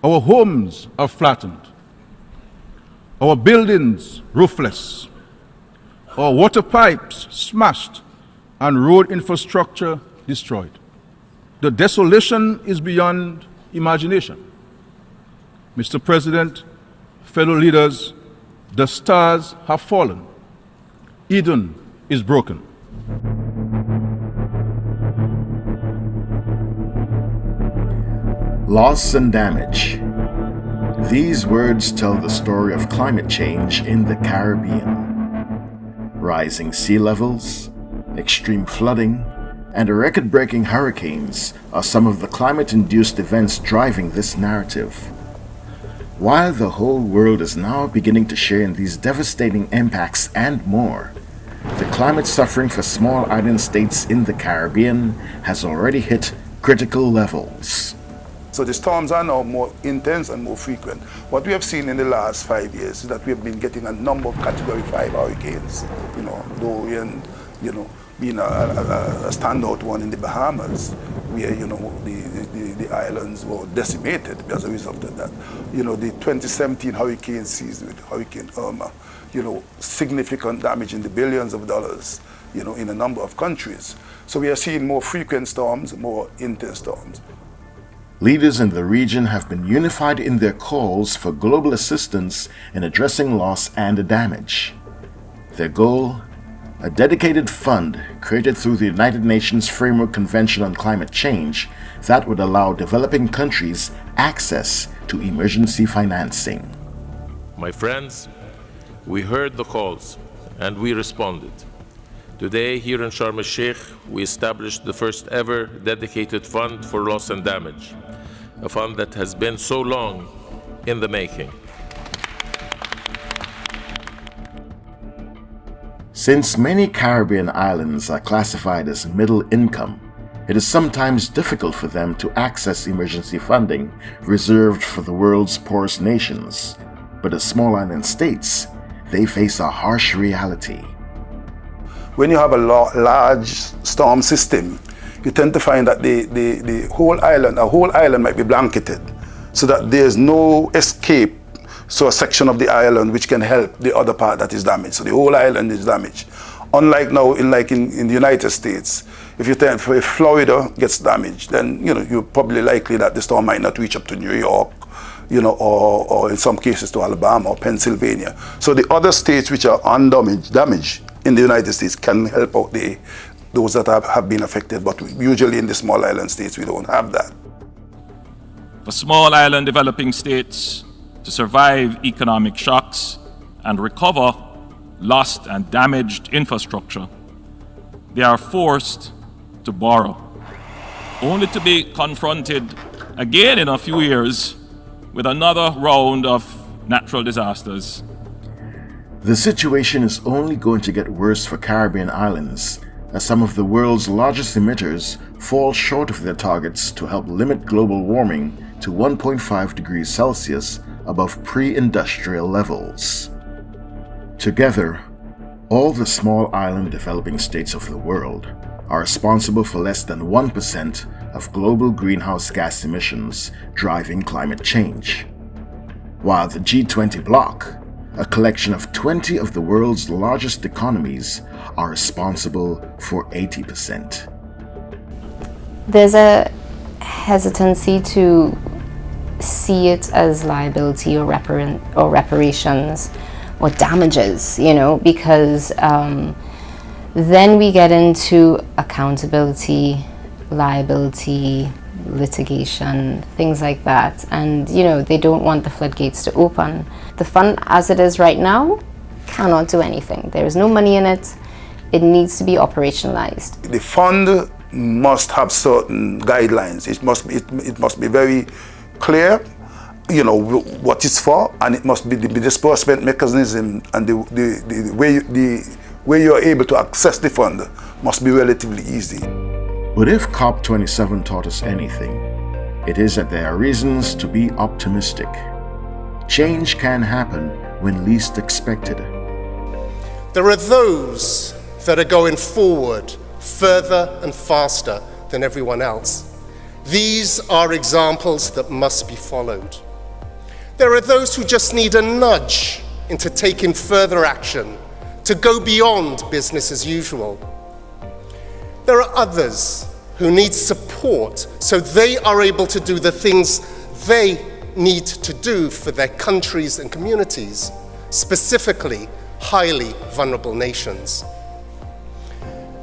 Our homes are flattened. Our buildings roofless. Our water pipes smashed and road infrastructure destroyed. The desolation is beyond imagination. Mr. President, fellow leaders, the stars have fallen. Eden is broken. Loss and damage. These words tell the story of climate change in the Caribbean. Rising sea levels, extreme flooding, and record-breaking hurricanes are some of the climate-induced events driving this narrative. While the whole world is now beginning to share in these devastating impacts and more, the climate suffering for small island states in the Caribbean has already hit critical levels. So the storms are now more intense and more frequent. What we have seen in the last 5 years is that we have been getting a number of Category 5 hurricanes. Dorian, being a standout one in the Bahamas, where the islands were decimated as a result of that. The 2017 hurricane season with Hurricane Irma, significant damage in the billions of dollars, in a number of countries. So we are seeing more frequent storms, more intense storms. Leaders in the region have been unified in their calls for global assistance in addressing loss and damage. Their goal? A dedicated fund created through the United Nations Framework Convention on Climate Change that would allow developing countries access to emergency financing. My friends, we heard the calls and we responded. Today, here in Sharm el-Sheikh, we established the first ever dedicated fund for loss and damage, a fund that has been so long in the making. Since many Caribbean islands are classified as middle income, it is sometimes difficult for them to access emergency funding reserved for the world's poorest nations. But as small island states, they face a harsh reality. When you have a large storm system, you tend to find that the whole island might be blanketed, so that there's no escape, so a section of the island which can help the other part that is damaged. So the whole island is damaged. Unlike now, in the United States, if Florida gets damaged, then you're probably likely that the storm might not reach up to New York, or in some cases to Alabama or Pennsylvania. So the other states which are undamaged in the United States can help out those that have been affected, but usually in the small island states we don't have that. For small island developing states to survive economic shocks and recover lost and damaged infrastructure, they are forced to borrow, only to be confronted again in a few years with another round of natural disasters. The situation is only going to get worse for Caribbean islands, as some of the world's largest emitters fall short of their targets to help limit global warming to 1.5 degrees Celsius above pre-industrial levels. Together, all the small island developing states of the world are responsible for less than 1% of global greenhouse gas emissions driving climate change, while the G20 bloc, a collection of 20 of the world's largest economies, are responsible for 80%. There's a hesitancy to see it as liability or reparations or damages, because then we get into accountability, liability, litigation, things like that. And, they don't want the floodgates to open. The fund as it is right now cannot do anything. There is no money in it. It needs to be operationalized. The fund must have certain guidelines. It must be very clear, what it's for, and it must be the disbursement mechanism and the way you are able to access the fund must be relatively easy. But if COP27 taught us anything, it is that there are reasons to be optimistic. Change can happen when least expected. There are those that are going forward further and faster than everyone else. These are examples that must be followed. There are those who just need a nudge into taking further action, to go beyond business as usual. There are others who need support so they are able to do the things they need to do for their countries and communities, specifically highly vulnerable nations.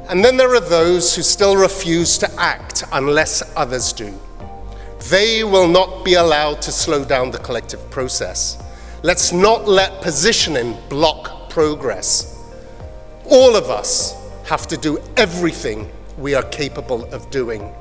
And then there are those who still refuse to act unless others do. They will not be allowed to slow down the collective process. Let's not let positioning block progress. All of us have to do everything we are capable of doing.